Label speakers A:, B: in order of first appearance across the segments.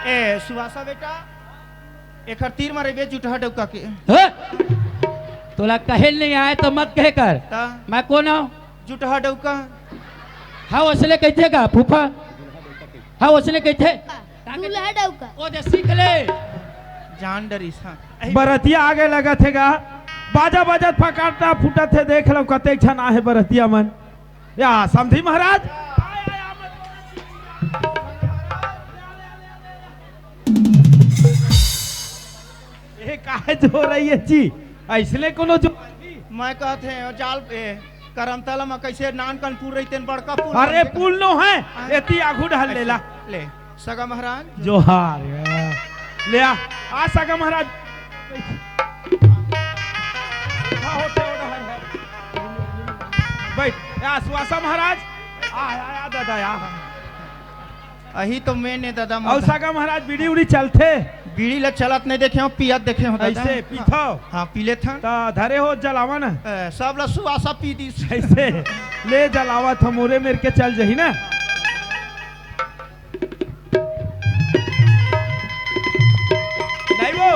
A: ए सुहासा बेटा एक तीर मारे बे जुटहा डौका के
B: तोला कहे नहीं आए तो मत कहे कर मैं कौन हूँ
A: जुटहा डौका
B: हाँ उसने कहते का फूफा हाँ उसने कहते
C: दूल्हा डौका
B: ओ दे सीख ले
A: जान डरी सा
D: बरतिया आगे लगा थेगा बाजा बजत फकाटता फूटा थे देख लो कते छन आहे बरतिया मन या समझी महाराज ये काहे जो रही है जी ऐसले कोनो जो
A: मैं कहते हैं जाल पे करमतला में कैसे नान कनपुर रहते बड़का पुल
D: अरे पुल नो है एती आगू ढल लेला
A: ले सगा महाराज
D: जोहार ले आ सगा महाराज बैठ या सुवासा महाराज आ दादा या
A: अही तो मैंने दादा
D: और सगा महाराज बीड़ी उड़ी चलते
A: बीड़ी ल चलत नहीं देखे हो पियत देखे हो दादा
D: ऐसे पीथो
A: हाँ पीले था
D: ता धरे हो जलावा ना
A: सब ल सुवासा पी दी
D: ऐसे ले जलावा था मोरे मेर के चल जही ना नहीं वो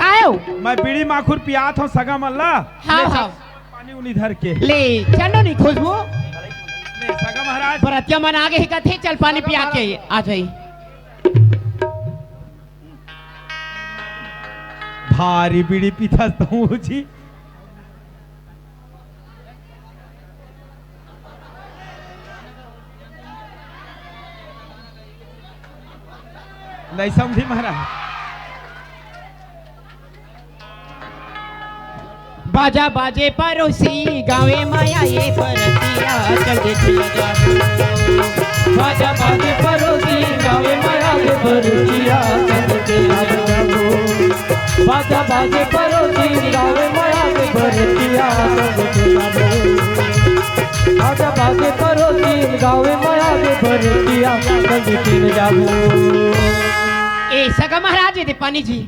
B: कायो
D: मैं बीड़ी माखुर पियात हूँ सगा मल्ला
B: हाँ हाँ
D: पानी उनी धर के
B: ले चलो नहीं खुशबू
D: ले सगा महाराज
B: बरतिया मन आगे ही कथे चल पानी पिया के आ जाई
D: भारी बीड़ी पीता हूँ जी नहीं समझी महाराज
B: बाजा बाजे परोसी गावे माया ये परतिया चल देखिया जाबू बाजा बाजे परोसी गावे माया ये परतिया चल देखिया जाबू बाजा बाजे परोसी गावे माया ये परतिया चल देखिया जाबू बाजा बाजे परोसी गावे माया ये परतिया चल देखिया जाबू ए सगा महाराज दे पानी जी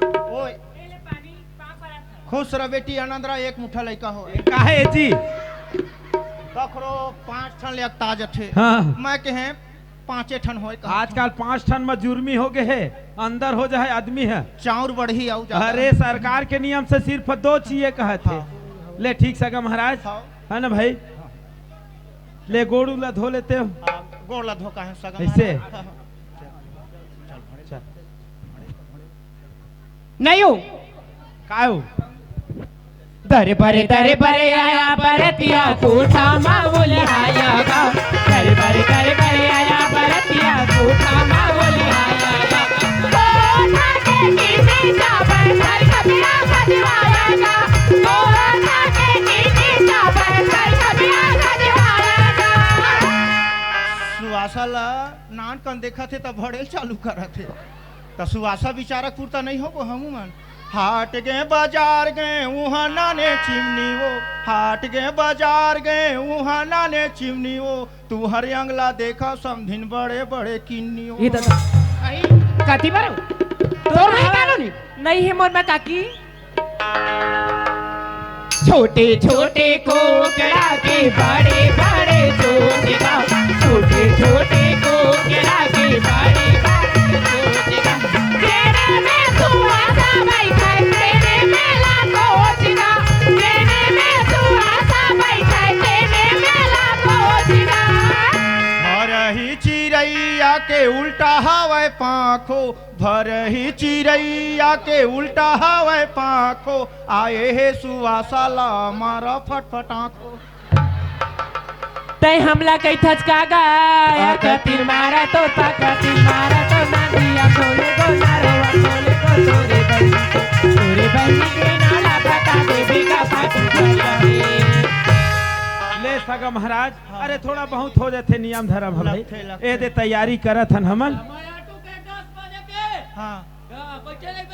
A: ओए खुश रह बेटी आनंद रह एक मुठा लड़का हो
D: काहे जी
A: कखरो 5 ठन ले ताज थे
D: हाँ
A: मैं कहे 5 ठन होए
D: आजकल 5 ठन में जुर्मी हो गए है अंदर हो जाए आदमी है
A: चाउर बढ़ी आऊ
D: अरे सरकार के नियम से सिर्फ 2 चाहिए कहे थे ले ठीक सगा महाराज है ना भाई ले गोड़ू ला धो लेते हो
A: गोड़ ला धोका है सगा
D: ऐसे
B: नहीं हो
D: कायो
B: दरे बरे आया बरतिया कोठा माँ बोले आया गा दरे बरे आया बरतिया कोठा माँ बोले आया गा कोठा के नीचे जाबर घर कबिया खजवाया गा कोठा के नीचे जाबर घर कबिया खजवाया गा
A: सुवासा ला नान कन देखा थे तब भड़ेल चालू करा थे तो सुवासा बिचारा कुर्ता नहीं हो को हमू मन हाट गए बाजार गए वहाँ नाने चिमनी वो हाट गए बाजार गए वहाँ नाने चिमनी वो तू हर अंगला देखा समझिन बड़े बड़े किन्नी वो
B: काती बारो तोर नहीं कानूनी
E: नहीं है मोर में काकी
B: छोटे छोटे कोकड़ा के बड़े बड़े चोटिका छोटे छोटे कोकड़ा के बड़े बड़े चोटिका तेरे में सुहासा बैठा तेरे में लाखों चिका तेरे में सुहासा बैठा तेरे में लाखों चिका
A: भरही चिड़ैया के उल्टा हवा पाखो भरही चिड़ैया के उल्टा हवा पाखो आए हे सुवासा ला मारा फटफट आँखो
E: तय हमला कई थचका गया
B: कतिर मारा तो कतिर मारा तो नदिया खोले गो नारवा खोले गो तोरे बहनी के नाला पता देवी का फाटू
D: ले सगा महाराज अरे थोड़ा बहुत हो जाते नियम धर्म हम ए दे तैयारी करत हन हमन
A: हाँ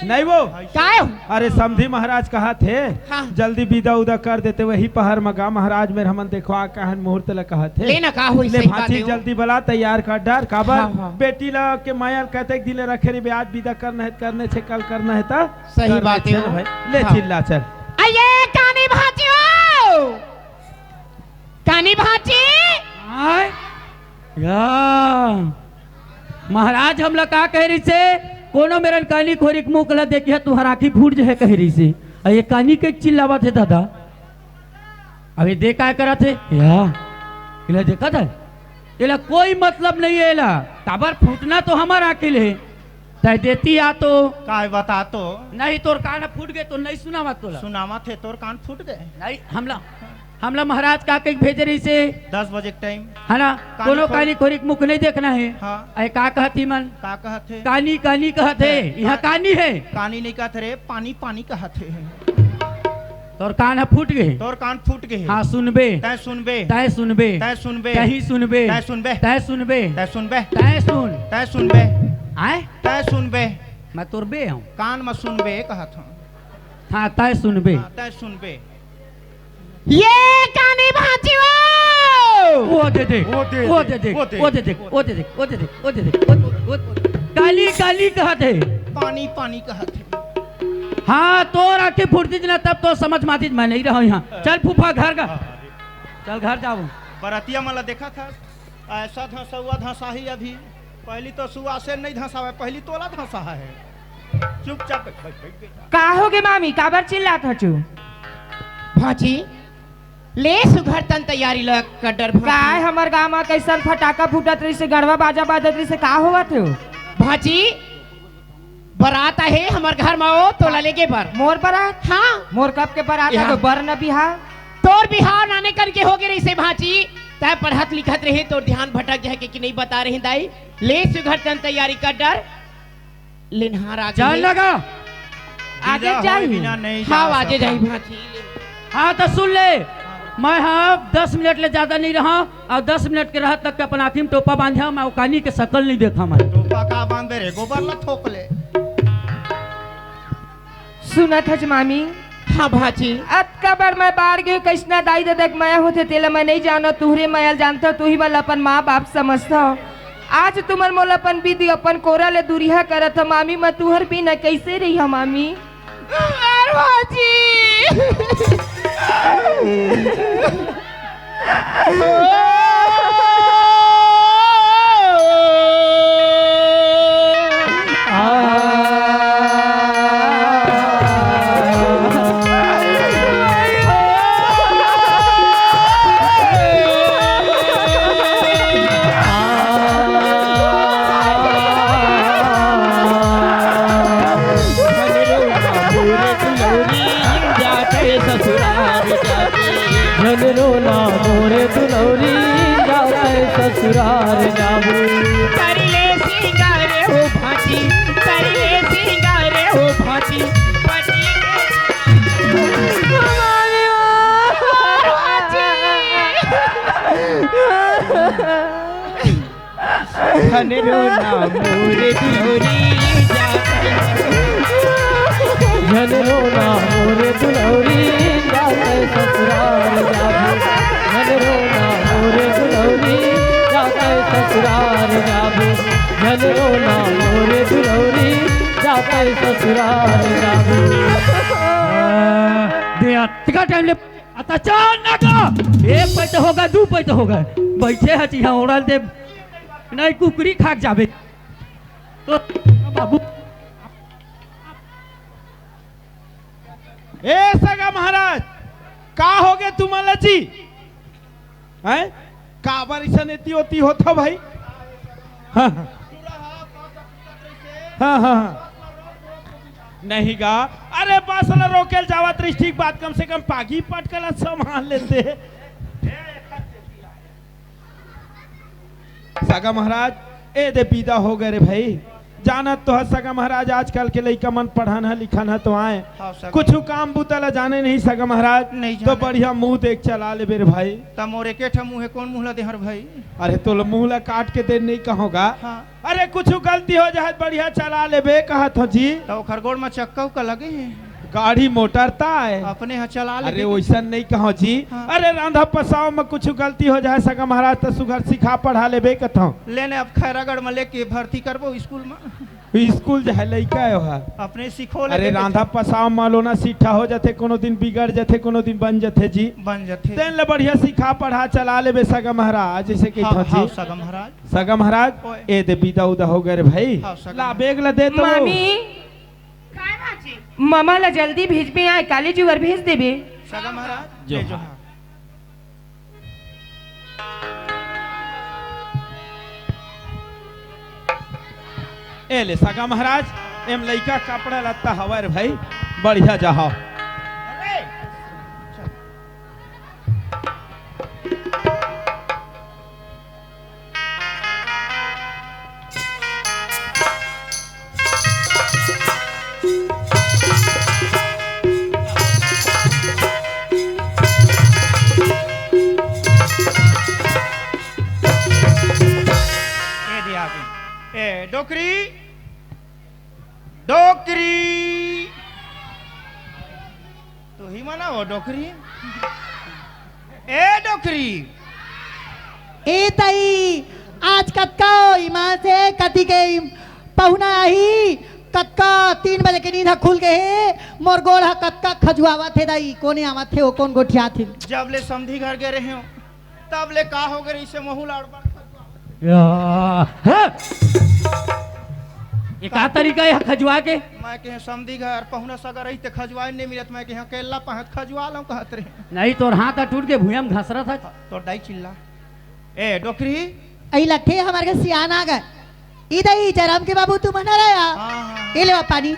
D: नहीं वो
B: कायो
D: अरे समझी महाराज कहा थे
B: हाँ।
D: जल्दी विदा उदा कर देते वही पहर मगा महाराज में हमन देखो कहन मुहूर्त ला कहा थे
B: लेना का हुई
D: ले
B: सही
D: भांति
B: बात
D: जल्दी बला तैयार कर डर काबर
B: हाँ, हाँ।
D: बेटी ला के माया कहते दिन रखे रे आज विदा करना है करने छे कल करना है ता
B: सही बात है
D: भाई ले
B: हाँ।
D: चिल्ला चल
B: आइए कानी भाजियो कानी भाजी
D: या
B: महाराज हमला का कह रही से कोनो मेरन कानी खोरी के मुंह कला देखिए तुहर आँखी फूट जे है कह रही से और ये कानी के चिल्लावत है दादा अभी देखा करा थे या इला देखा था इला कोई मतलब नहीं है इला काबर फूटना तो हमारा आखिल है तय देती आ तो
A: काय बता तो
B: नहीं तोर कान फूट गए तो नहीं सुना मत तोला
A: सुनावा थे तोर कान फूट गए
B: नहीं हमला महाराज का के भेज रही से
A: 10 बजे के टाइम
B: है ना
A: कानी
B: कोनो
A: खोल-
B: कानी खोरी के मुख नहीं देखना है
A: हाँ
B: अरे का कहती मन
A: का कहते
B: कानी कानी कहते यहाँ कानी है
A: कानी नहीं कहते रे पानी पानी कहते
B: तोर कान फूट गए
A: तोर कान फूट गए
B: हाँ सुनबे
A: तय सुनबे
B: तय सुनबे
A: तय सुनबे
B: कहीं सुनबे
A: तय सुनबे
B: तय सुनबे
A: तय सुनबे
B: तय सुन
A: तय सुनबे
B: आए
A: तय सुनबे
B: मैं तोर बे हूँ
A: कान में सुनबे कहत हूँ
B: हाँ तय सुनबे
A: तय सुनबे
E: ये कानी भांजी
B: वो दे दे
A: वो दे
B: वो
A: दे,
B: दे दे
A: वो दे
B: वो दे दे वो दे दे वो दे दे वो दे दे काली काली कहते
A: पानी पानी कहते
B: हाँ तोर आके फुर्ती ना तब तो समझ माती मैं नहीं रहा यहाँ चल फूफा घर का चल घर जाओ
A: बरतिया मला देखा था ऐसा धंसा हुआ धंसा ही अभी पहली तो सुआ से नहीं धंसा है पहली तोला धंसा है चुपचाप बैठ बैठ बेटा
E: का हो गे मामी काबर चिल्लात हचू
C: भाजी ले सुघर तन तैयारी लग कटर
E: काय हमर गाँव में कैसन फटाका फूटत रही से गड़वा बाजा बाजत रही से का होवत हो
C: भाजी बारात है हमार घर में ओ तोला लेके बर
E: मोर बरात
C: हाँ
E: मोर कब के बरात है
C: यहाँ।
E: कोई बर न बिहार
C: तोर बिहार नाने करके हो गए रही से भाजी तय पढ़त लिखत रहे तोर ध्यान भटक जाए कि नहीं बता रहे दाई ले सुघर तन तैयारी कर डर लिनहार आगे
B: चल लगा
E: आगे
A: बिना होए
E: जाइए।
A: बिना नहीं
C: हाँ
A: जा
C: आगे
A: सकता।
C: जाई भाजी
B: हाँ तो सुन ले मैं हाँ 10 मिनट ले ज्यादा नहीं रहा और 10 मिनट के रहा तक के अपन आँखी में टोपा बांधा मैं कानी के शकल नहीं देखा मैं
A: टोपा का बांधे रे गोबर ला ठोक ले
E: सुनत हज मामी
C: हाँ भाजी
E: अतका बार मैं बाढ़ गई कैसना दाई ददक माया होते तेला मैं नहीं जानो तुहरे मायल जानता तू ही वाला अपन माँ बाप समझता हो आज तुमर मोल अपन बीती अपन कोरा ले दूरिया करत हो मामी मैं तुहर भी न कैसे रही हो मामी
B: रोना मोरे दुलौरी जाए ससुराल जाबू
C: करले सिंगार हो भाजी करले सिंगार हो भाजी पति धन रोना मोरे दुलौरी
B: जन रोना मोरे दुलौरी जाए ससुराल जाबू जन रोना मोरे दुलौरी जाए ससुराल जाबू जन रोना मोरे दुलौरी जाए ससुराल जाबू टिका टाइम ले आता चाल ना का एक पैसे होगा दो पैसे होगा बैठे हची यहाँ ओरल दे नहीं कुकरी खाक जाबे तो बाबू
D: ए सगा महाराज का हो गए तुम लची हैं काबर ऐसा नेती होती होता भाई हाँ हाँ हाँ हाँ नहीं गा अरे बस ना रोकेल जावत रही ठीक बात कम से कम पागी पटकल संभाल लेते सगा महाराज ए दे पीदा हो गए रे भाई जानत तो है सगा महाराज आजकल के लइका मन पढ़न है लिखन है तो आए
A: हाँ, सगा।
D: कुछ काम बुतला जाने नहीं सगा महाराज
A: नहीं
D: तो
A: जाने।
D: बढ़िया मुंह देख चला ले बेरे भाई
A: तब मोरे के ठा मुँह है कौन मुँह ला देहर भाई
D: अरे तो मुंह ला काट के दे नहीं कहोगा
A: हाँ
D: अरे कुछ गलती हो जाए बढ़िया चला ले बे कहत हो जी
A: तो खरगोड़ में चक्का उक्का लगे हैं
D: गाड़ी मोटरता है
A: अपने यहाँ चला ले
D: अरे वैसा नहीं कहो जी
A: हाँ।
D: अरे रांधा पसाव में कुछ गलती हो जाए सगा महाराज तो सुगर सिखा पढ़ा ले बे कथो
A: लेने अब खैरागढ़ में लेके भर्ती करबो स्कूल में
D: स्कूल जो है लड़का है वहाँ
A: अपने सीखो
D: अरे रांधा पसाव मालोना सीठा हो जाते कोनो दिन बिगड़ जाते कोनो दिन बन जाते जी
A: बन जाते
D: तेन ले बढ़िया सिखा पढ़ा चला ले सगा महाराज जैसे कि
A: हाँ, हाँ,
D: जी
A: सगा महाराज
D: सगा महाराज
A: ओए।
D: ए दे विदा उदा हो गए रे भाई
A: हाँ, सगा
D: ला बेग ला दे तो
E: मामी मामा ला जल्दी भेजबे आए काले जुगर भेज देबे
A: सगा महाराज
D: जो
A: ले जो
D: हाँ।
A: हाँ।
D: ए ले सगा महाराज एम लइका कपड़ा लत्ता हवा रे भाई बढ़िया जाओ
A: ए दे आगे ए डोकरी डोकरी तो ही माना वो डोकरी ए डोकरी
F: ए ताई आज कतका इमा से कति के पहुना ही कतका 3 बजे के नींद खुल गए हे मोर गोड़ हा कतका खजुआवा थे दाई कोने आवा थे ओ कौन गोठिया थे
A: जब ले समधी घर गए रहे हो तब ले का हो गए इसे महू लाड़ पड़
C: ये का तरीका है खजुआ के
A: मैं कहे समधी घर पहुना सगा रही ते खजुआई नहीं मिलत मैं कहे केला पहत खजुआ लो कहत रहे
C: नहीं तोर हाथ टूट के भूया में घस रहा था
A: तो डाई चिल्ला ए डोकरी
F: आई लट्ठे हमारे के सियान आ गए इधर जयराम के बाबू तू मना रहा
A: हाँ हाँ
F: ये ले पानी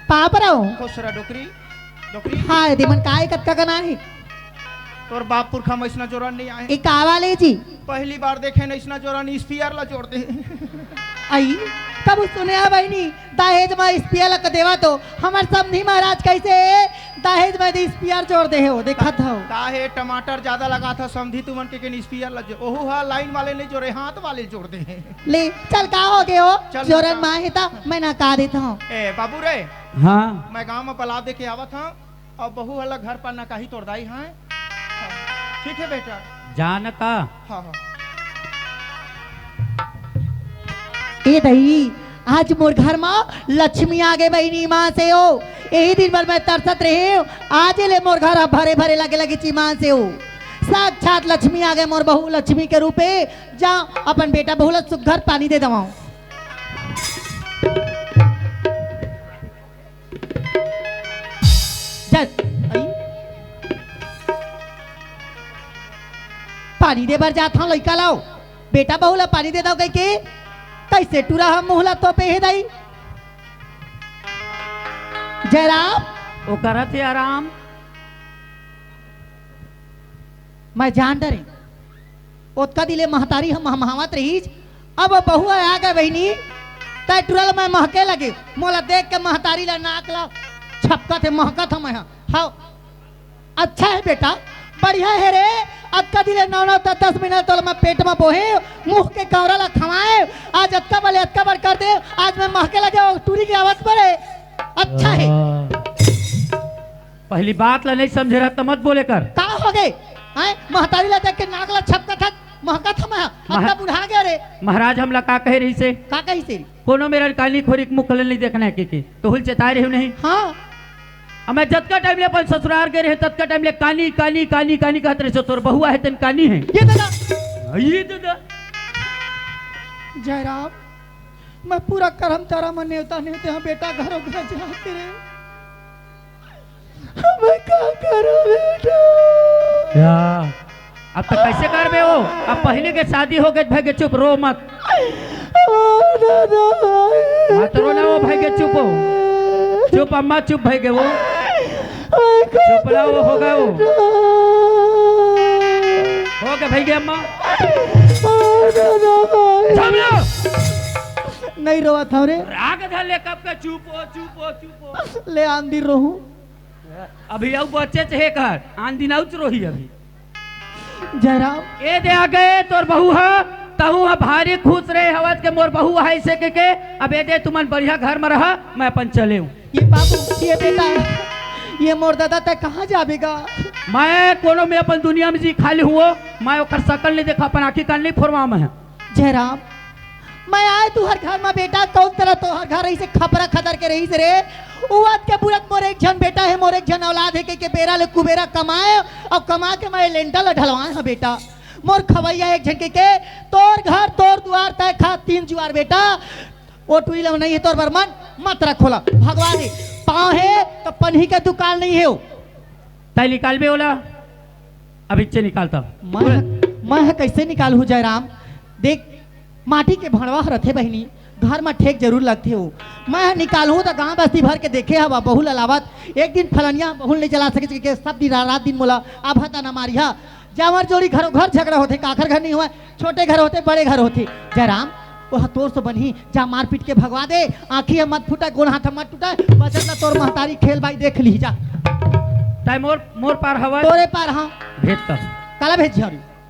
F: पा पर आओ
A: खुश रहा डोकरी डोकरी
F: हाँ दिमन काय कतका कना है
A: तोर बाप पुरखा में इसना जोरान नहीं आए
F: एक कावा ले जी
A: पहली बार देखे न इसना जोरान स्पीयर ला जोड़ते
F: आई कब सुने आ बहनी दहेज में स्पियर लग देवा तो हमार समधी महाराज कैसे दहेज में स्पियर जोड़ दे हो देखा था
A: काहे टमाटर ज्यादा लगा था समधी तुमन के स्पीयर ला ओहो हा लाइन वाले नहीं जोड़े हाथ वाले जोड़ते हैं
F: ले चल का हो गए हो
A: चल
F: जोरन
A: बता।
F: माँ है था मैं ना कहा देता हूँ
A: ए बाबू रे
D: हाँ
A: मैं गांव में बला दे के आवा था और बहू वाला घर पर ना कहीं तोड़दाई हाँ ठीक है बेटा
C: जान का
A: हाँ हाँ
F: ए दही आज मोर घर में लक्ष्मी आ गए बहनी माँ से हो यही दिन भर मैं तरसत रहे हो आज ले मोर घर अब भरे भरे लगे लगे ची माँ से हो साक्षात लक्ष्मी आ गए मोर बहू लक्ष्मी के रूपे जा अपन बेटा बहू ला सुघर पानी दे दवाओ पानी दे बर जाता हूँ लड़का लाओ बेटा बहू ला पानी दे दो कह के कैसे टूरा हम मुहला तो पे है दाई जयराम
C: वो करत है आराम
F: मैं जान डरे ओतका दिले महतारी हम हमावत रही अब बहुआ आ गए बहनी तय टूरल मैं महके लगे मोला देख के महतारी ला नाक ला छपका थे महका था मैं हाँ अच्छा है बेटा बढ़िया है रे अक्का दिले 9-9 मिनट तो मैं पेट में बोहे मुंह के कौरा ला खवाए आज अक्का बले अक्का बार कर दे आज मैं महके लगे टूरी की आवाज पर है अच्छा है
C: पहली बात ला नहीं समझ रहा तो मत बोले कर
F: का हो गए हैं महतारी ला देख के नाक ला छपका था महका था मैं अक्का बुढ़ा गया रे
C: महाराज हम ला का कह रही से
F: का कही से
C: कोनो मेरा काली खोरी मुख नहीं देखना है के तो हुल चेताए रही नहीं
F: हाँ
C: अब मैं जतका टाइम ले अपन ससुराल गए रहे ततका टाइम ले कानी कानी कानी कानी कहते रहे तोर बहुआ है तन कानी है
F: ये दादा
C: ये दादा
F: जयराम मैं पूरा करम तारा मन नेवता नेवते हैं बेटा घरों घर जाते रहे मैं क्या करूं बेटा
C: अब तक कैसे कर बे हो अब पहले के शादी हो गए भाई के चुप रो मत मत रो ना वो भाई के चुप हो चुप अम्मा चुप भाई के वो चुप ला वो होगा वो हो गया भाई के अम्मा
F: नहीं रोवा था रे
C: राग धर ले कब का चुप हो चुप हो चुप हो
F: ले आंधी रोहूं
C: अभी अब बच्चे से कर आन दिन आउच रोही अभी
F: जयराम
C: ए दे आ गए तोर बहू है तहू है भारी खुश रहे हवत के मोर बहू है ऐसे के अब ए दे तुमन बढ़िया घर में रहा मैं अपन चले हूँ
F: ये बाबू ये बेटा ये मोर दादा तक कहाँ जाबेगा
C: मैं कोनो में अपन दुनिया में जी खाली हुआ मैं ओकर शकल नहीं देखा अपन आँखी कान नहीं फोरवा में है
F: जयराम मैं आए तू हर घर में बेटा कौन तरह तरह तोहर घर रही से खपरा खदर के रही से रे उवत के बुरत मोर एक जन बेटा है मोर एक जन औलाद है के बेरा ले कुबेरा कमाए और कमा के मैं लेंटल ढलवाए है बेटा मोर खवैया एक झन के तोर घर तोर द्वार तय खा 3 जुआर बेटा ओ टुई लो नहीं है तोर बरमन मत रखोला भगवान है पाँव है तो पन्ही के दुकान नहीं है
B: तय निकाल बे ओला अब इच्चे निकालता
F: मैं कैसे निकालू जयराम देख माटी के भड़वा रथे बहनी घर में ठेक जरूर लगती हो मैं निकालू तो गांव बस्ती भर के देखे हवा बहु ललावत एक दिन फलनिया बहुल नहीं चला सके के सब दिन रात दिन मोला आभता न मारिया जावर जोड़ी घरों घर झगड़ा होते काखर घर नहीं हुआ छोटे घर होते बड़े घर होते जयराम वह तोर से बनी जा मार पीट के भगवा दे आँखी मत फूटा गोड़ हाथ मत टूटा बचत तोर महतारी खेल भाई देख ली जा
B: तय मोर मोर पार हवा
F: तोरे पार हाँ
B: भेज कर
F: काला भेज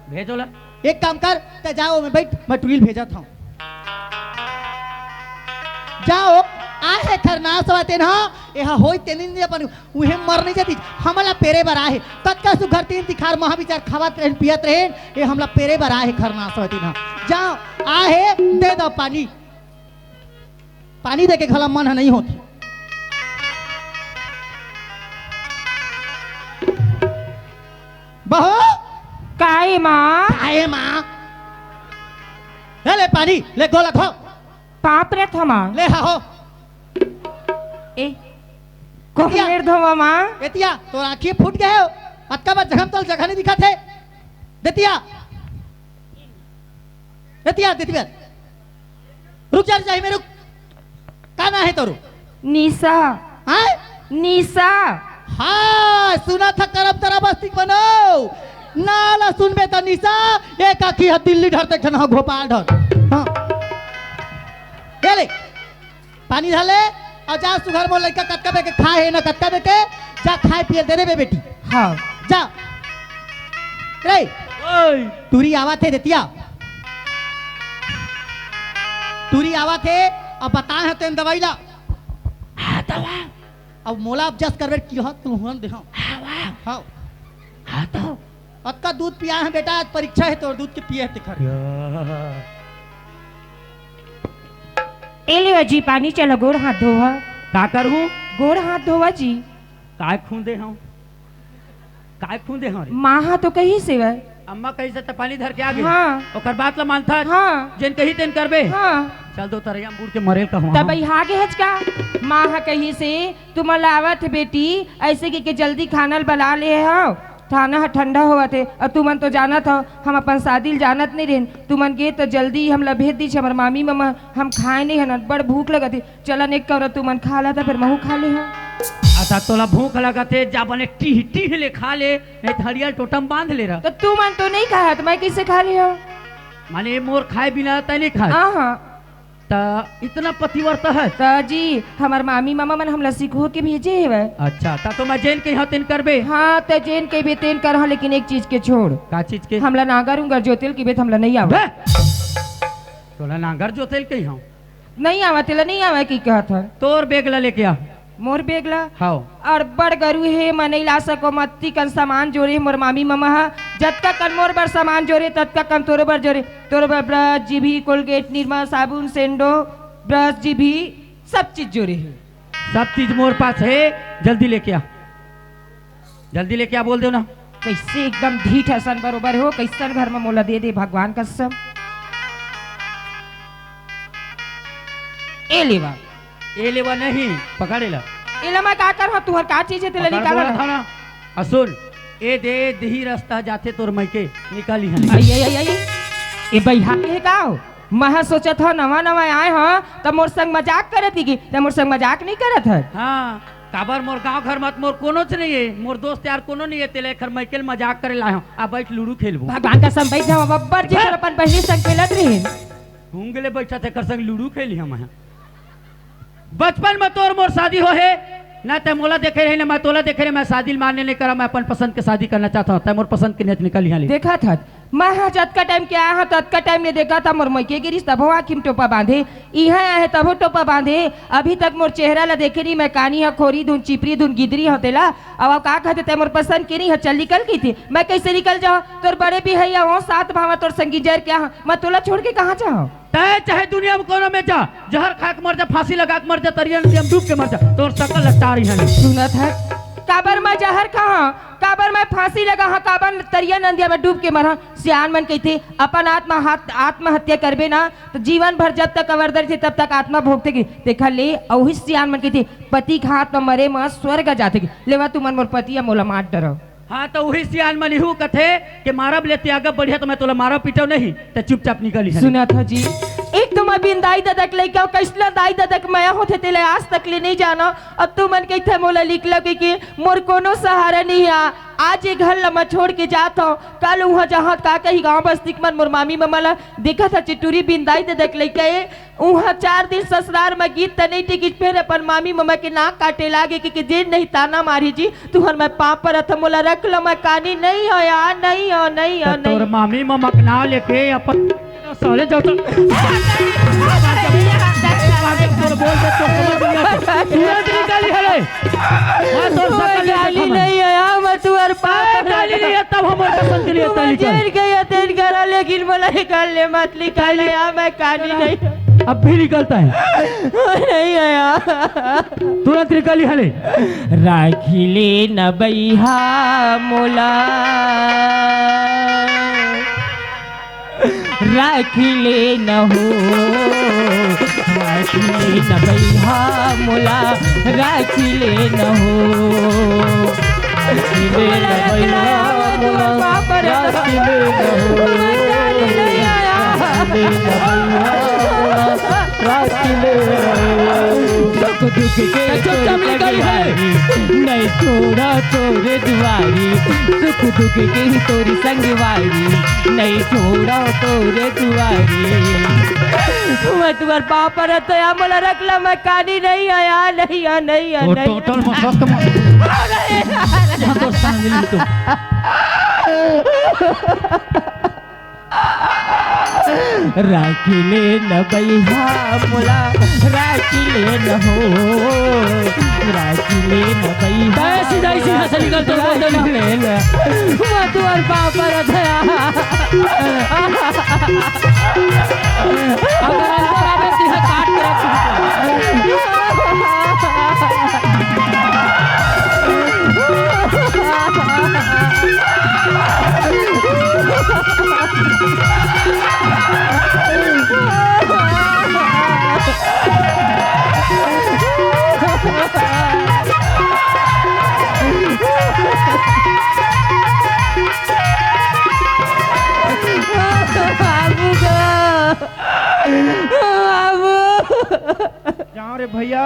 B: भेजोला
F: एक काम कर ते जाओ मैं बैठ मैं टुईल भेजा था जाओ आहे खरनास वाते ना यह होई तेनिन ने अपन उहे मर नहीं जाती हमला पेरे बर आहे तत्का सु घर तीन तिखार महाविचार खावत रहन पियत रहन ये हमला पेरे बर आहे खरनास वाते ना जाओ आहे दे दो पानी पानी दे के खला मन नहीं होती बहू
E: काहे माँ
F: आए माँ ले पानी ले गोला खो
E: पाप रे थमा
F: ले हा हो
E: ए को
F: क्या?
E: मेर धोवा माँ
F: एतिया तो आँखी फूट गए हो अतका बार जगह तल जगह नहीं दिखा थे देतिया एतिया देतिया रुक जा जाए मेरे का ना है तोरू
E: निशा
F: हाँ
E: निशा
F: हाँ सुना था करब तरह बस्ती बनो नाला सुनबे तो निशा एक आखी है दिल्ली ढरते खन हाँ भोपाल ढर हाँ ये ले पानी ढाले और जा सुघर मोल लड़का कटका बे के खाए है ना कटका बे के जा खाए पिए दे बे बेटी
E: हाँ
F: जा रे
B: ओए
F: तुरी आवा थे देतिया तुरी आवा थे अब बताए हैं तेन दवाई ला
B: हाँ दवा
F: अब मोला अब जस करवे की हो तुम हुन देखो हाँ
B: हाँ तो
F: अक्का दूध पिया है बेटा आज परीक्षा है तो दूध के पिए है तिखर
E: ए ले जी पानी चलो गोड़ हाथ धोवा
B: का करूँ
E: गोड़ हाथ धोवा जी
B: काय खूंदे हूँ काय खूंदे हूँ
E: माँ हाँ तो कहीं से वह
B: अम्मा कहीं से पानी धर के आ गए
E: हाँ।
B: ओकर बात ला मानता
E: हाँ
B: जिन कही तेन करबे
E: हाँ
B: चल दो तरैया बूढ़ के मरे कहूँ
E: तब हागे हचका माँ हा कहीं से तुम लावत बेटी ऐसे कि जल्दी खाना बना ले हो खाना ठंडा हुआ थे और तुमन तो जाना था हम अपन शादी जानत नहीं रहन तुमन गे तो जल्दी हम भेज दी हमर मामी मामा हम खाए नहीं हन बड़ भूख लगा थी चलन एक कर तुमन खा ला था फिर महू खा ले हो
B: अच्छा तोला भूख लगा थे जा बने टीह टीह ले खा ले नहीं तो हरियल टोटम बांध ले रहा
E: तो तुमन तो नहीं खाया तो मैं कैसे खा लिया
B: माने मोर खाए बिना तय नहीं खाए
E: हाँ हाँ
B: ता इतना पतिव्रता है
E: तो जी हमार मामी मामा मन हमला सिखो के भेजे है
B: अच्छा ता तो मैं जेन के यहाँ तेन करबे
E: हाँ तो जेन के भी तेन कर लेकिन एक चीज के छोड़
B: का चीज के
E: हमला नागर उंगर जोतिल की बेत हमला नहीं आवा
B: तोला नागर जोतेल के यहाँ
E: नहीं आवा तेला नहीं आवा की कहत है
B: तोर बेगला लेके आ
E: मोर बेगला
B: हाओ
E: और बड़ गरु है मने ला सको मत्ती कन सामान जोरे मोर मामी मामा हा जत्ता कन मोर बर सामान जोरे तत्का कन तोरे बर जोरे तोरे बर ब्रश जीभी कोलगेट निरमा साबुन सेंडो ब्रश जीभी सब चीज जोरे है
B: सब चीज मोर पास है जल्दी लेके आ जल्दी लेके आ बोल दो ना
E: कैसे एकदम ढीठ हसन बरोबर हो कैसन घर में मोला दे दे भगवान कसम ए लेवा
B: ए लेवा नहीं पकड़े ला
E: एला मैं का कर तुहर का चीज है तेला निकाल
B: ना असुन ए दे दही रास्ता जाते तोर मैके निकाली है
E: आई आई आई आई ए भैया के का महा सोचत हो नवा नवा आए हो तब मोर संग मजाक करत की तब मोर संग मजाक नहीं करत है
B: हाँ काबर मोर गांव घर मत मोर कोनो च नहीं है मोर दोस्त यार कोनो नहीं है तेले खर मैकेल मजाक करे लायो आ बैठ लूडू खेलबो
E: भगवान का संग बैठ जाओ बब्बर जी अपन पहले संग खेलत रही
B: घूंगले बैठा थे कर संग लूडू खेली हम बचपन में तोर मोर शादी हो है ना ते मोला देखे रहे ना मैं तोला देखे रहे मैं शादी मानने नहीं करा मैं अपन पसंद के शादी करना चाहता हूँ मोर पसंद के नेत निकल यहाँ
E: देखा था मैं हाँ जतका टाइम के आया तत्का टाइम में देखा था मोर मैके गिरीश तब आखिम टोपा बांधे यहाँ आया है तब टोपा बांधे अभी तक मोर चेहरा ला देखे नहीं मैं कानी है खोरी धुन चिपरी धुन गिदरी होतेला अब का कहते थे मोर पसंद की नहीं है चल निकल की थी मैं कैसे निकल जाओ तोर बड़े भी है वो साथ भावा तोर संगी जर क्या मैं तोला छोड़ के कहाँ जाओ
B: तय चाहे दुनिया में कोनो में जा, जहर खा के मर जा, फांसी लगा के मर जा, तरिया नदी में डूब के मर जा, तोर शकल लटारी है।
E: सुनत है काबर में जहर कहा, काबर में फांसी लगा हा, काबर तरिया नदिया में डूब के मरा। सियान मन कहते अपन आत्महत्या करबे ना तो जीवन भर जब तक अवरदर थे तब तक आत्मा भोगते की देखा ले। औही सियान मन कहते पति घात में मरे मां स्वर्ग जाते की लेवा तू मन मोर पति मोला मार डरो।
B: हाँ तो वही सियान मन इहू कथे कि मारब लेते आगे बढ़िया तो मैं तोला मारब पीटो नहीं तो चुपचाप निकली।
E: सुना था जी एक तो मैं बिन दाई दादक लेके कैसला दाई दादक मैं होते तेले आज तक ले नहीं जाना। अब तू मन कहते मोला लिख लगे कि मोर कोनो सहारा नहीं आ। आज ये घर लमा छोड़ के जाता हूँ, कल वहाँ जहाँ का कहीं गाँव बस्ती मन मोर मामी ममला देखा था चिटूरी बिन दाई दादक लेके वहाँ 4 दिन ससुराल में गीत नहीं टिकी फिर अपन मामी मम्मा के नाक काटे लागे कि जेन नहीं ताना मारी जी तुहर मैं पाप पर था मोला रख लो मैं कानी नहीं हो यार नहीं हो नहीं हो नहीं।
B: तोर मामी मम्मा के ना लेके अपन साले जाओ तो तोर बोल दे तो समझ लिया तुरंत निकाली हले मैं तोर सकल
E: गाली नहीं आया मैं तुहर पाप
B: गाली नहीं है तब हम पसंद के लिए तली
E: जेल गया तेन करा लेकिन मोला निकाल ले मत निकाल ले मैं कानी नहीं
B: अब भी निकलता है
E: नहीं आया
B: तुरंत निकाली हले।
E: राखिले न बैहा मोला राखिले न हो राखिले न बैहा मोला राखिले न हो राखिले न बैहा मोला राखिले न हो दुख दुख के नहीं छोड़ा तोरे दुआरी सुख दुख के ही तोरी संगवारी नहीं छोड़ा तोरे दुआरी मैं तुम्हार पापा रहता है मोला रखला मैं कानी नहीं आया नहीं आ नहीं आ नहीं
B: टोटल मस्त तो सांगली तो
E: राखिले न बैहा मोला राखिले न हो राखिले न बैहा
B: सीधा सीधा से निकल तो बोल दे
E: मैं तुम्हार पापा रहता
B: अगर अंदर आवे सीधा काट
A: जाओ रे भैया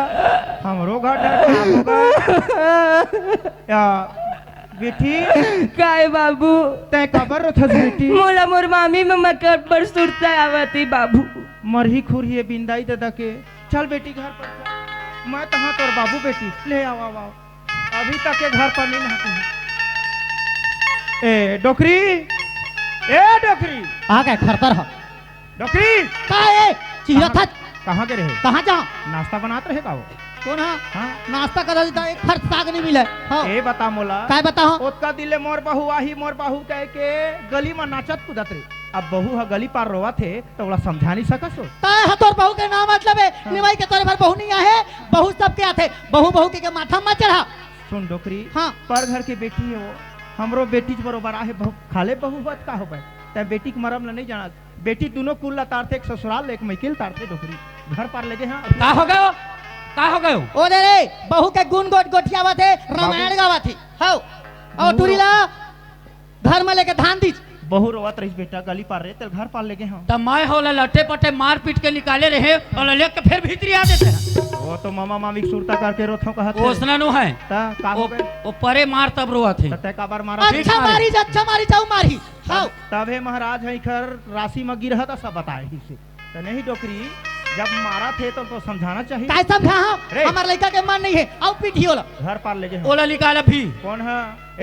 A: हमरो घर डर होगा या बेटी
E: काय बाबू
A: तय कबर रथ बेटी
E: मोला मोर मामी मम्मा कर पर सुरता आवती बाबू
A: मरही खुरही है बिंदाई दादा के चल बेटी घर पर चल। मैं तहाँ तोर बाबू बेटी ले आओ आओ आओ अभी तक के घर पर नहीं नहाती ए डोकरी
F: आ गए घर पर हो
A: डोकरी
F: का है चीरा था
A: कहाँ के रहे
F: कहाँ जा
A: नाश्ता बनाते रहे का वो
F: कौन है
A: हाँ
F: नाश्ता कर देता एक फर्क साग नहीं मिले हो
A: ए बता मोला
F: काय बताओ
A: ओतका दिले मोर बहू आही मोर बहू कह के गली में नाचत कूदत रही अब बहू ह गली पार रोवा थे तो ओला समझा नहीं सकस हो
F: काय है तोर बहू के नाम मतलब है निवाई के तोरे भर बहू नहीं आए बहू सब के आथे बहू के माथा मत चढ़ा
A: सुन डोकरी
F: हाँ
A: पर घर के बेटी है वो हमरो बेटी बरोबर आहे बहू खाले बहू बात का हो तय बेटी के मरम ला नहीं जाना बेटी दोनों कुल ला तारते एक ससुराल एक मैकिल तारते डोकरी घर पर लेके हाँ
B: का हो गयो का हो गयो
F: ओ दे रे बहू के गुण गोट गोठियावा थे रामायण गावा थी हो और टुरीला घर में लेके धान दी
A: बहू रोवत रही बेटा गली पार रहे तेरे घर पार लेके हाँ
B: तब मैं होला लट्टे पट्टे मार पीट के निकाले रहे और लेके फिर भीतरी आ देते हैं
A: वो तो मामा मामी की सुरता करके रोथों कहत
B: ओसना नु है
A: ता का हो गए
B: वो परे मार तब रोआ थे
A: तय का बार मारा
F: अच्छा मारी जाऊ मारी हो
A: तबे महाराज है खर राशि में गिरह था सब बताए ही से तो नहीं डोकरी जब मारा थे तो समझाना चाहिए
F: काय समझा
A: रे।
F: हमार लड़का के मन नहीं है आओ पीठी होला
A: घर पार ले जाए
B: ओला निकाल भी
A: कौन है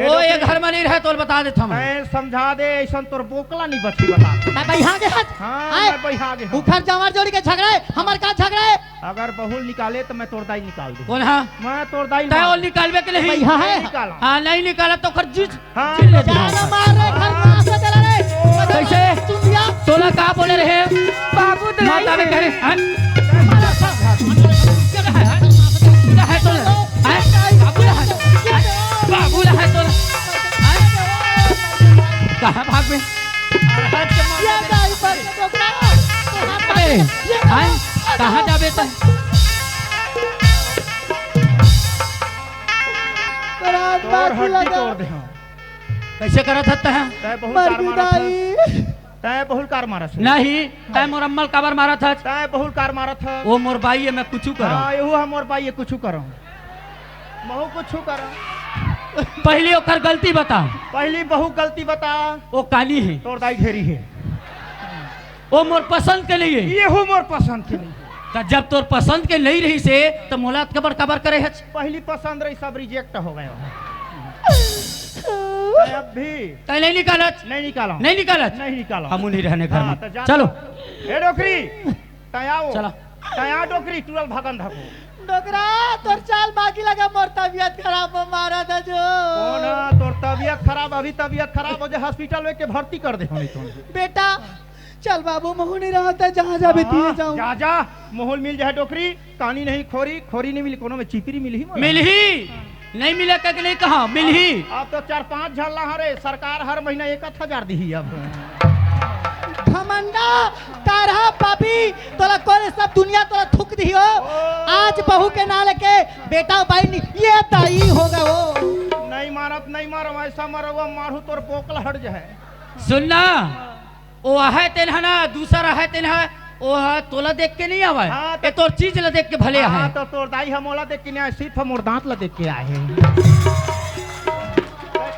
B: ओ ये घर में नहीं रहे तो बता देता मैं
A: मैं समझा दे ऐसा तोर बोकला नहीं बची बता
F: मैं बैहा के हाथ
A: हाँ मैं बहिहा गे हाँ।
F: उखर जमार जोड़ी के झगड़े हमार का झगड़े
A: अगर बहुल निकाले तो मैं तोर दाई निकाल दे
B: कौन है
A: मैं तोर दाई
B: तय और निकालवे के नहीं
F: भैया है
A: निकाला
B: हाँ नहीं निकाला तो खर जीत
A: हाँ
F: जाना मार रे घर में आसे चला रे
B: कैसे?
F: सुन दिया
B: तो तोला का बोले रहे
E: बाबू तो
B: माता में
E: नहीं
B: कह रहे
E: है।
B: क्या है तोला बाबू है तोला कहाँ भाग में कहाँ जाबे तो
A: तोर हड्डी तोड़ दे हाँ।
B: कैसे करा था है
A: तय बहुत कार मारा था तय बहुत कार मारा था
B: नहीं तय मोर अम्मल काबर मारा था
A: तय बहुत कार मारा था
B: वो मोर बाई है मैं कुछ करा
A: हाँ यहू हम और भाई ये कुछ करो महू कुछ करो
B: पहले ओकर गलती बता
A: पहली बहु गलती बता
B: वो काली है
A: तोर दाई घेरी है
B: वो मोर पसंद के नहीं है
A: ये हो मोर पसंद के नहीं
B: तो जब तोर पसंद के नहीं रही से तो मोलात कबर कबर करे है
A: पहली पसंद रही सब रिजेक्ट हो गए अब भी
B: तय नहीं निकालत
A: नहीं निकाला
B: नहीं निकालत
A: नहीं निकाला
B: हम नहीं रहने घर
A: हाँ,
B: में
A: तो जा-
B: चलो
A: ए डोकरी तयाओ
B: चलो।
A: तया डोकरी तुरल भगन धको
F: डोकरा तोर चाल बाकी लगा मोर तबियत खराब हो मारा था जो
A: कौन तोर तबियत खराब अभी तबियत खराब हो जाए हॉस्पिटल में के भर्ती कर दे होनी तो
F: बेटा चल बाबू महू नहीं रहा था जहाँ जा बेटी जाऊँ
A: जा जा मोहल मिल जाए डोकरी कहानी नहीं खोरी खोरी नहीं मिली कोनो में चिपरी मिली ही
B: मिल ही नहीं मिले का कि नहीं कहा मिल ही
A: अब तो 4-5 झल्ला हरे सरकार हर महीना 1,000 दी अब
F: घमंडा तारा पापी तोला कौन सब दुनिया तोला थूक दी हो आज बहू के ना लेके बेटा भाई नहीं ये ताई होगा वो
A: नहीं मारब ऐसा मारो मारू तोर पोकल हट जाए
B: सुनना वो है तेन है ना दूसरा है तेन है वो है तोला देख के नहीं आवा
A: हाँ,
B: ये तोर चीज ला देख के भले
A: हाँ,
B: है
A: तो तोर दाई हमोला देख के नहीं आए सिर्फ हम और दांत ला देख के आए हैं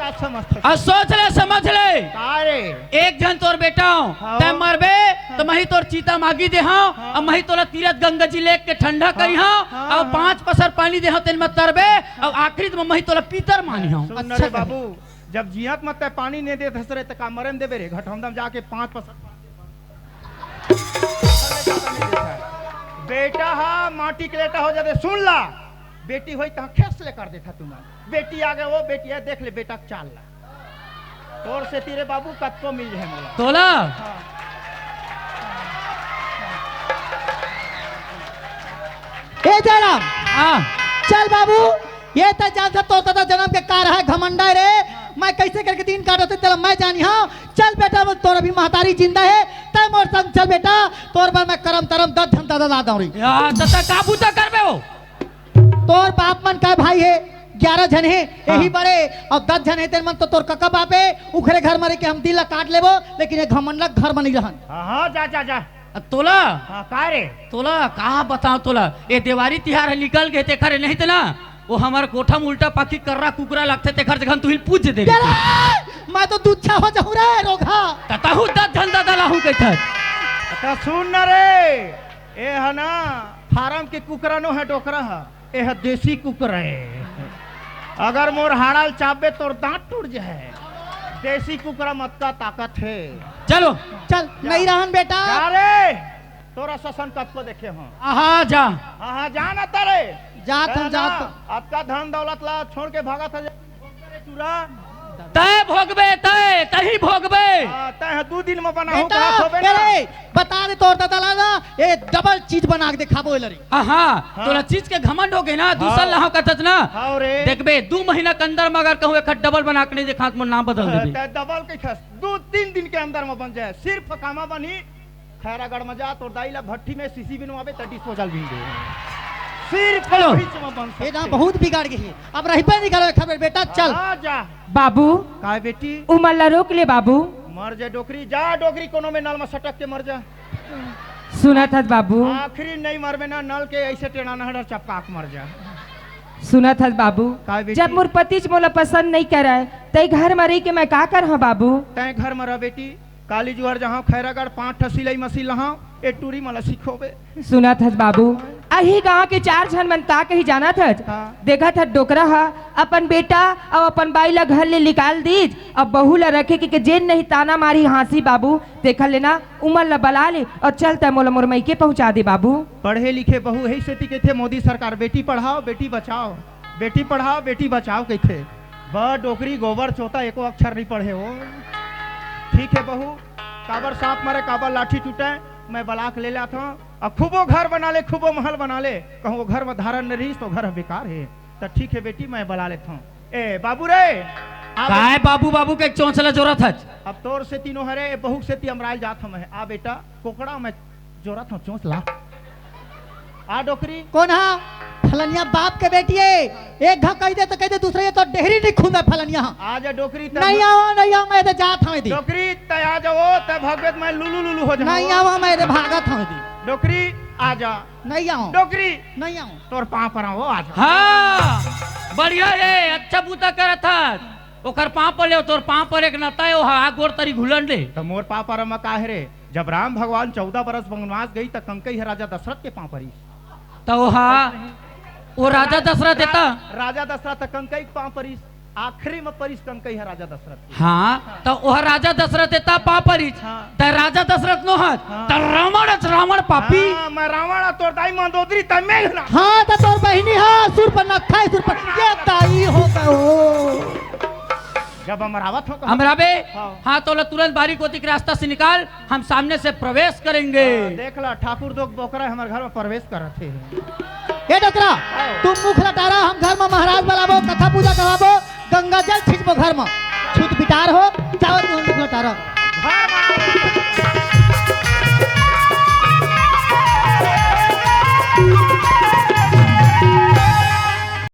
A: का समझते
B: और सोच ले समझ ले
A: कारे
B: एक जन तोर बेटा हूँ
A: हाँ।
B: तय मरबे तो मही तोर चीता मागी दे हाँ और मही तोला तीरथ गंगा जी लेक के ठंडा करी हाँ
A: हाँ।
B: और 5 पसर पानी दे हाँ तेन मत तरबे और आखिरी में मही तोला पीतर मानी हाँ
A: सुन रे बाबू जब जियत मत पानी नहीं दे धसरे त का मरन देबे रे घटमदम जाके 5 पसर बेटा हा माटी के लेटा हो जाते सुन ला बेटी होई त खेस ले कर देखा तुम बेटी आगे वो बेटी है देख ले बेटा चाल ला तोर से तेरे बाबू कत्तो मिल जाए मोला
B: तोला
F: ए जयराम
B: हाँ
F: चल बाबू ये तो जान सब तो जन्म के कार है घमंडा रे मैं कैसे करके दिन काटते तेरा मैं जानी हाँ चल बेटा वो तोर अभी महतारी जिंदा है तय मोर संग चल बेटा तोर पर मैं करम तरम 10 घंटा दा दूं री
B: यार तता काबू तो करबे हो
F: तोर बाप मन का भाई है 11 जन है यही बड़े और 10 जन है तेरे मन तो तोर कका बाप है उखरे घर मरे के हम दिल काट लेबो लेकिन ये घमंडा घर में नहीं रहन
A: हां जा जा जा
B: तोला
A: हां का रे
B: तोला कहा बताओ तोला ये दिवाली तिहार निकल गए ते खरे नहीं थे ना वो हमारा कोठा में उल्टा पाखी कर्रा कुकरा लगते ते खर जगह तू ही पूछ दे
F: मैं तो दूच्छा हो जाऊं रे रोगा
B: तताहु 10 झंडा दला हूं के थर
A: अच्छा सुन न रे ए है ना फार्म के कुकरा नो है डोकरा है ए है देसी कुकरा है अगर मोर हाड़ाल चाबे तोर दांत टूट जाए देसी कुकरा मत का ताकत है
B: चलो
F: चल नहीं रहन बेटा
A: जा रे तोरा ससन कब को देखे हो
B: आहा जा
A: हाँ जा ना तारे
F: जात हम जात
A: आपका धन दौलत ला छोड़ के भागा था चूरा
B: तय भोगबे तय तही भोगबे
A: तय 2 दिन में बना हो
F: बेटा
A: का होबे ना
F: अरे बता दे तोर दादा ना ये डबल चीज बना के दिखाबो लरी
B: हाँ तोला चीज के घमंड हो गए ना दूसरा लाहो कथत ना
A: हां रे
B: देखबे 2 महीना के अंदर में अगर कहूँ एक डबल बना के नहीं देखा तो नाम बदल देबे
A: तय डबल के खस 2-3 दिन के अंदर में बन जाए सिर्फ कामा बनी खैरागढ़ में जा तो दाइला भट्टी में सीसी बनवाबे त डिस्पोजल भी दे सिर्फ
B: चलो।
A: बीच में बन
F: ये ना बहुत बिगाड़ गई है अब रही पे निकालो खबर बेटा चल
A: आ जा
E: बाबू
A: का बेटी
E: उमल्ला रोक ले बाबू
A: मर जा डोकरी जा डोकरी कोनो में नल में सटक के मर जा
E: सुना था बाबू
A: आखिरी नहीं मरबे ना नल के ऐसे टेढ़ा नहर चपका के मर जा
E: सुना था बाबू
A: का बेटी?
E: जब मोर पति मोला पसंद नहीं करे तई घर में रही के मैं का कर बाबू
A: तय घर में रह बेटी काली जुआर जहाँ खैरागढ़ 5 सिलाई मशीन लहाँ ए टूरी मला सिखोबे
E: सुना था बाबू अही गांव के 4 जन मन ता कही जाना था
A: हाँ।
E: देखा था डोकरा हा अपन बेटा और अपन बाई ला घर ले निकाल दीज अब बहू ला रखे कि जेन नहीं ताना मारी हाँसी बाबू देखा लेना उमर ला बला ले और चलता मोला मोर मई के पहुंचा दे बाबू
A: पढ़े लिखे बहु है से के थे मोदी सरकार बेटी पढ़ाओ बेटी बचाओ बेटी पढ़ाओ बेटी बचाओ कहते ब डोकरी गोबर चोता एको अक्षर नहीं पढ़े हो ठीक है बहू काबर सांप मारे काबर लाठी टूटे मैं बलाक ले लाता हूँ और खूबो घर बना ले खूबो महल बना ले कहूँ वो घर में धारण नहीं रही तो घर बेकार है तो ठीक है बेटी मैं बुला लेता हूँ ए बाबू रे
B: काय बाबू बाबू के चौंसला जोरत है
A: अब तोर से तीनों हरे बहु से ती अमराइल जात हम है आ बेटा कोकड़ा में जोरा था चोंच ला आ डोकरी
F: कौन हा फलनिया बाप के बेटी है एक घा कह दे तो कह दे दूसरे ये तो डेहरी नहीं खूंदा फलनिया
A: आ जा डोकरी
F: नहीं आओ मैं तो जात हूं दी
A: डोकरी तय आ जाओ तय भगवत मैं लुलु लुलु हो जाऊं
F: नहीं आओ मैं तो भागत हूं दी
A: डोकरी आ जा
F: नहीं आओ
A: डोकरी
F: नहीं आओ
A: तोर पाँव पर आओ आ जा
B: हाँ बढ़िया रे अच्छा बूता करत था ओकर पाँव पर ले तोर पाँव पर एक नता है आग गोर तरी घुलन ले
A: तो मोर पाँव पर में का है रे जब राम भगवान 14 बरस वनवास गई तो कंकई है राजा दशरथ के पाँव पर
B: तो हाँ वो राजा दशरथ देता
A: राजा दशरथ कंकई के पाँव पर आखिरी में परिस कंकई है राजा दशरथ
B: हाँ तो वह राजा दशरथ देता पाँव पर
A: हाँ।
B: तो राजा दशरथ नो हाथ
A: हाँ।
B: तो रावण पापी
A: हाँ, मैं रावण तोर दाई मंदोदरी तय मैं ना
F: हाँ तो तोर बहिनी हाँ सुर पर नखा है सुर पर ये ताई हो गओ
A: जब हम रावत हो
B: अमराबे
A: हाँ।
B: हाँ तो तुरंत बारी कोती के रास्ता से निकाल हम सामने से प्रवेश करेंगे
A: देख ला ठाकुर दो बोकरा हमारे घर में प्रवेश कर रहे थे
F: ए डोकरा तुम मुख लटारा हम घर में महाराज बुलाबो कथा पूजा कराबो गंगा जल छिड़बो घर में छूत बिटार हो जाओ तुम मुख लटारा